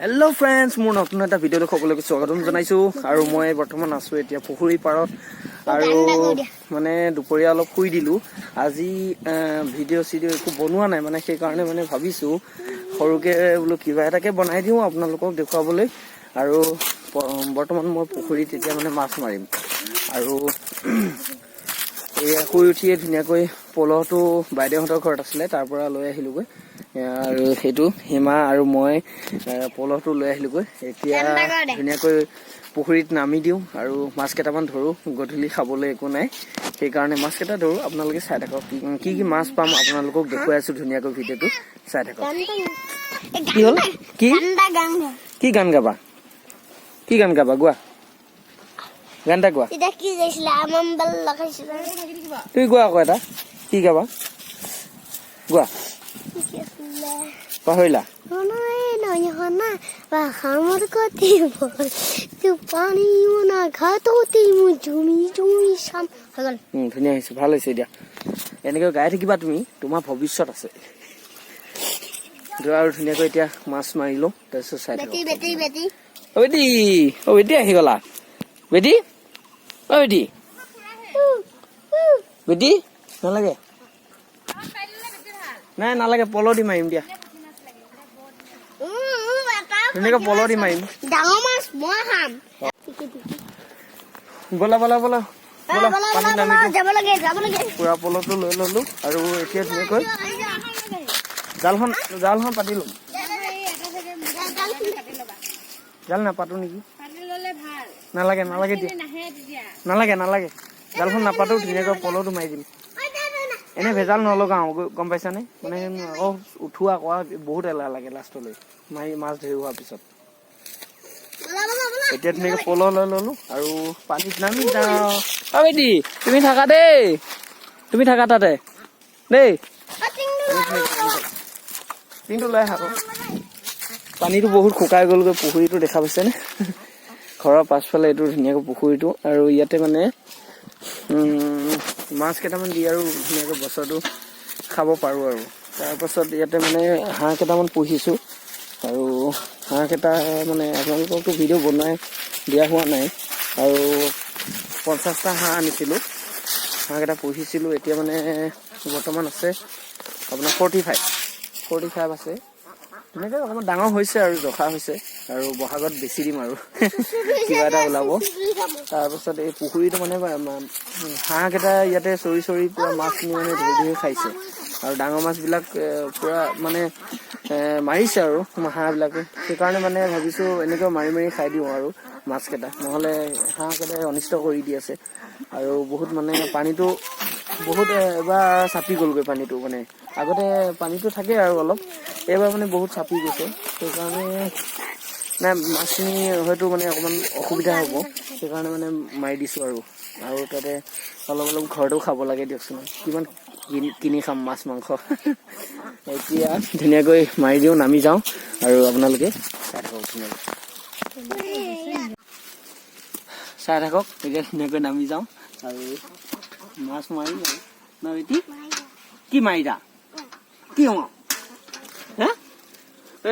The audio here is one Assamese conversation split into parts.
हेलो फ्रेंड्स मोर नतुन एटा भिडिओ সকলোকে স্বাগতম জনাইছো আৰু মই বৰ্তমান আছো এতিয়া পুখুৰী পাৰত আৰু মানে দুপৰীয়া অলপ শুই দিলো আজি ভিডিও সিডিও একো বনোৱা নাই মানে সেই কাৰণে মানে ভাবিছো সৰুকে বলো কিবা এটাকে বনাই দিও আপোনালোকক দেখুৱাবলৈ আৰু বৰ্তমান মই পুখুৰীত এতিয়া মানে মাছ মাৰিম আৰু এই শুই উঠিয়ে ধুনীয়াকৈ পলহটো বাইদেউহঁতৰ ঘৰত আছিলে তাৰ পৰা লৈ আহিলোগৈ আৰু হেতু হিমা আৰু মই পলহটো লৈ আহিলোগৈ এতিয়া ধুনীয়াকৈ পুখুৰীত নামি দিও আৰু মাছ কেইটামান ধৰো গধূলি খাবলৈ একো নাই সেই কাৰণে মাছ কেইটা ধৰো আপোনালোকে চাই থাকক কি কি মাছ পাম আপোনালোকক দেখুৱাই আছো ধুনীয়াকৈ ভিডিওটো চাই থাকক কি হল কি গান গাবা গোৱা গানটা গোৱা তুই গোৱা আকৌ এটা কি গাবা গোৱা পাহৰিলা ধুনীয়া হৈছে ভাল হৈছে দিয়া এনেকৈ গাই থাকিবা তুমি তোমাৰ ভৱিষ্যত আছে আৰু ধুনীয়াকৈ এতিয়া মাছ মাৰি লওঁ তাৰপিছত চাই থাকো বেটি আহি গলা বেটি বেটি নালাগে নাই নালাগে পল দি মাৰিম দিয়া ধুনীয়াকৈ পল দি মাৰিম বলা পুৰা পলটো লৈ ললো আৰু এতিয়া ধুনীয়াকৈ জালখন পাতি লম জাল নাপাতো নেকি নালাগে জালখন নাপাতো ধুনীয়াকৈ পলটো মাৰি দিম এনে ভেজাল নলগাও গম পাইছানে মানে আকৌ উঠোৱা কৰা বহুত এলাহ লাগে লাষ্টলৈ মাৰি মাছ ধৰি হোৱাৰ পিছত এতিয়া ধুনীয়াকৈ পল লৈ ললো আৰু পানীত নামি যাওঁ বেটি তুমি থাকা তাতে দেই টিংটো লৈ আহা পানীটো বহুত শুকাই গ'লগৈ পুখুৰীটো দেখা পাইছেনে ঘৰৰ পাছফালে এইটো ধুনীয়াকৈ পুখুৰীটো আৰু ইয়াতে মানে মাছ কেইটামান দি আৰু ধুনীয়াকৈ বছৰটো খাব পাৰোঁ আৰু তাৰপাছত ইয়াতে মানে হাঁহ কেইটামান পুহিছোঁ আৰু হাঁহ কেইটা মানে আপোনালোককতো ভিডিঅ' বনাই দিয়া হোৱা নাই আৰু 50টা হাঁহ আনিছিলোঁ হাঁহ কেইটা পুহিছিলোঁ এতিয়া মানে বৰ্তমান আছে আপোনাৰ 45 আছে তেনেকৈ অকণমান ডাঙৰ হৈছে আৰু জখা হৈছে আৰু বহাগত বেছি দিম আৰু কিবা এটা ওলাব তাৰপাছত এই পুখুৰীটো মানে হাঁহ কেইটা ইয়াতে চৰি পুৰা মাছখিনি মানে ধৰি খাইছে আৰু ডাঙৰ মাছবিলাক পুৰা মানে মাৰিছে আৰু হাঁহবিলাকে সেইকাৰণে মানে ভাবিছোঁ এনেকৈ মাৰি খাই দিওঁ আৰু মাছকেইটা নহ'লে হাঁহকেইটাই অনিষ্ট কৰি দি আছে আৰু বহুত মানে পানীটো বহুত এবাৰ চাপি গ'লগৈ পানীটো মানে আগতে পানীটো থাকে আৰু অলপ এইবাৰ মানে বহুত চাপি গৈছে সেইকাৰণে নাই মাছখিনি হয়তো মানে অকণমান অসুবিধা হ'ব সেইকাৰণে মানে মাৰি দিছোঁ আৰু তাতে অলপ ঘৰতো খাব লাগে দিয়কচোন কিমান কিনি খাম মাছ মাংস এতিয়া ধুনীয়াকৈ মাৰি দিওঁ নামি যাওঁ আৰু আপোনালোকে চাই থাকক এতিয়া ধুনীয়াকৈ নামি যাওঁ আৰু মাছ মাৰিম আৰু ন বেটি কি মাৰিলা কি হওঁ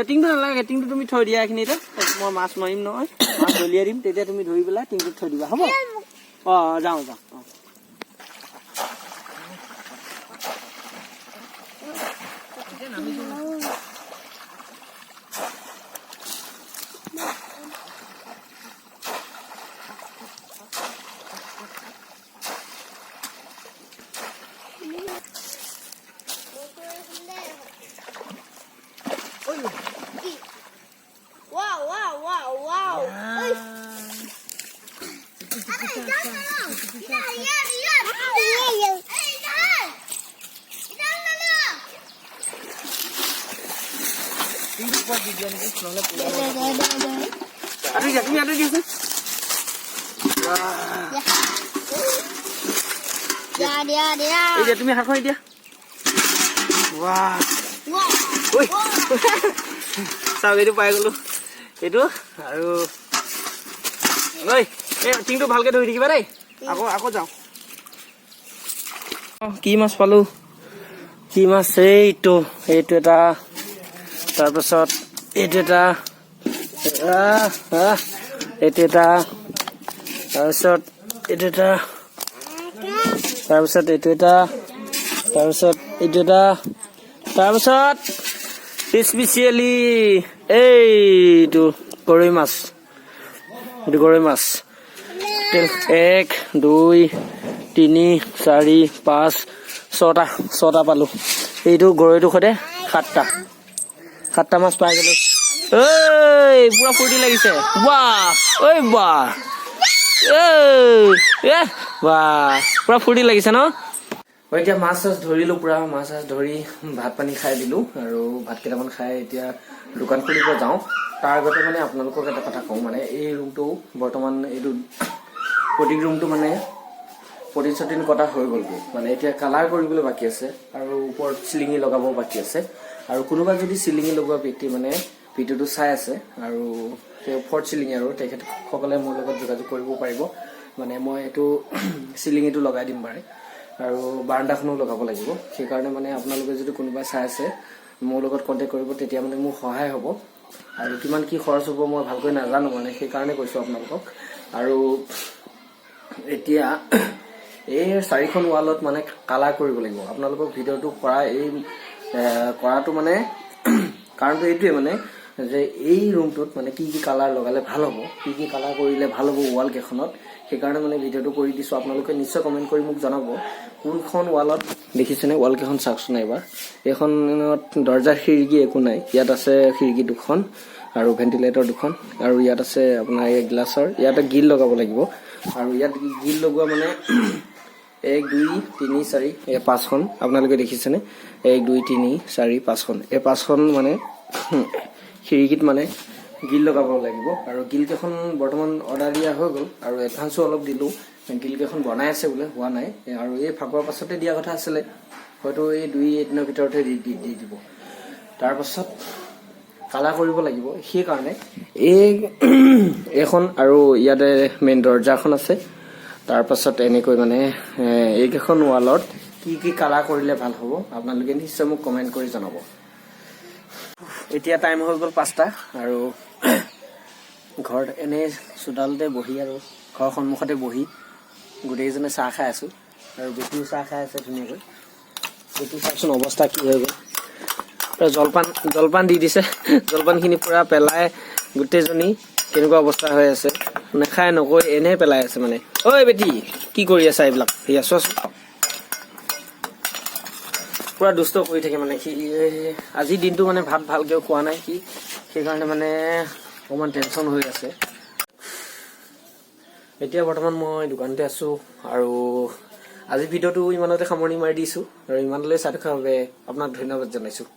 টিংটো নালাগে টিংটো তুমি থৈ দিয়া এইখিনিতে মই মাছ মাৰিম নহয় মাছ দলিয়াই দিম তেতিয়া তুমি ধৰি পেলাই টিংটোত থৈ দিবা হ'ব যাওঁ তুমি হাতখন এতিয়া চাওক এইটো পাই গলো এইটো আৰু টিংটো ভালকে ধৰি থাকিবা দেই আকৌ যাওঁ কি মাছ পালো কি মাছ এইটো এটা তাৰপাছত এইটো এটা এইটো এটা তাৰপিছত এইটো এটা তাৰপিছত এইটো এটা তাৰপিছত এইটো এটা তাৰপিছত স্পেচিয়েলি এইটো গৰৈ মাছ এইটো গৰৈ মাছ 1 2 3 4 5 6টা পালো এইটো গৰৈটো সৈতে 7টা মাছ পাই গলো ঐ পুৰা ফূৰ্তি লাগিছে বাহ ঐ বাহ বাহ পুৰা ফূৰ্তি লাগিছে ন এতিয়া মাছ ধৰিলো পুৰা মাছ ধৰি ভাত পানী খাই দিলো আৰু ভাত কেইটামান খাই এতিয়া দোকান খুলিব যাওঁ তাৰ আগতে মানে আপোনালোকক এটা কথা কওঁ মানে এই ৰুমটো বৰ্তমান এইটো প্ৰতীক ৰুমটো মানে প্ৰতিচ্ছদিন কটা হৈ গ'লগৈ মানে এতিয়া কালাৰ কৰিবলৈ বাকী আছে আৰু ওপৰত চিলিঙি লগাব বাকী আছে আৰু কোনোবা যদি চিলিঙি লগোৱা ব্যক্তি মানে ভিডিঅ'টো চাই আছে আৰু সেই ওপৰত চিলিঙি আৰু তেখেতসকলে মোৰ লগত যোগাযোগ কৰিব পাৰিব মানে মই এইটো চিলিঙিটো লগাই দিম পাৰে আৰু বাৰান্দাখনো লগাব লাগিব সেইকাৰণে মানে আপোনালোকে যদি কোনোবা চাই আছে মোৰ লগত কণ্টেক্ট কৰিব তেতিয়া মানে মোৰ সহায় হ'ব আৰু কিমান কি খৰচ হ'ব মই ভালকৈ নাজানো মানে সেইকাৰণে কৈছোঁ আপোনালোকক আৰু এতিয়া এই 4খন ৱালত মানে কালাৰ কৰিব লাগিব আপোনালোকক ভিডিঅ'টো কৰাটো মানে কাৰণটো এইটোৱে মানে যে এই ৰুমটোত মানে কি কালাৰ লগালে ভাল হ'ব কি কালাৰ কৰিলে ভাল হ'ব ৱাল কেইখনত সেইকাৰণে মানে ভিডিঅ'টো কৰি দিছোঁ আপোনালোকে নিশ্চয় কমেণ্ট কৰি মোক জনাব কোনখন ৱালত দেখিছেনে ৱাল কেইখন চাওকচোন এবাৰ এইখনত দৰ্জা খিৰিকী একো নাই ইয়াত আছে খিৰিকী 2খন আৰু ভেণ্টিলেটৰ 2খন আৰু ইয়াত আছে আপোনাৰ এই গ্লাছৰ ইয়াতে গিল লগাব লাগিব আৰু ইয়াত গিল লগোৱা মানে 1 2 3 4 এই 5খন আপোনালোকে দেখিছেনে 1 2 3 4 5খন এই 5খন মানে খিৰিকীত মানে গিল লগাব লাগিব আৰু গিল কেইখন বৰ্তমান অৰ্ডাৰ দিয়া হৈ গ'ল আৰু এডভান্সো অলপ দিলো গিল কেইখন বনাই আছে বোলে হোৱা নাই আৰু এই ফাকুৱাৰ পাছতে দিয়া কথা আছিলে হয়তো এই 2 দিনৰ ভিতৰতে দি দিব তাৰপাছত কালাৰ কৰিব লাগিব সেইকাৰণে এইখন আৰু ইয়াতে মেইন দৰ্জাখন আছে তাৰপাছত এনেকৈ মানে এইকেইখন ৱালত কি কালাৰ কৰিলে ভাল হ'ব আপোনালোকে নিশ্চয় মোক কমেণ্ট কৰি জনাব এতিয়া টাইম হৈ গ'ল 5টা আৰু ঘৰত এনে চোতালতে বহি আৰু ঘৰৰ সন্মুখতে বহি গোটেইজনে চাহ খাই আছো আৰু বেটিও চাহ খাই আছে ধুনীয়াকৈ বেটি চাওকচোন অৱস্থা কি হৈ গ'ল জলপান দি দিছে জলপানখিনি পুৰা পেলাই গোটেইজনী কেনেকুৱা অৱস্থা হৈ আছে নেখায় নকৈ এনেই পেলাই আছে মানে ঐ বেটি কি কৰি আছা এইবিলাক সেয়া চোৱাচোন পুৰা দুষ্ট কৰি থাকে মানে সি আজি দিনটো মানে ভাত ভালকৈ খোৱা নাই সি সেইকাৰণে মানে অকণমান টেনশ্যন হৈ আছে এতিয়া বৰ্তমান মই দোকানতে আছোঁ আৰু আজি ভিডিঅ'টো ইমানতে সামৰণি মাৰি দিছোঁ আৰু ইমানলৈ চাই থকাৰ বাবে আপোনাক ধন্যবাদ জনাইছোঁ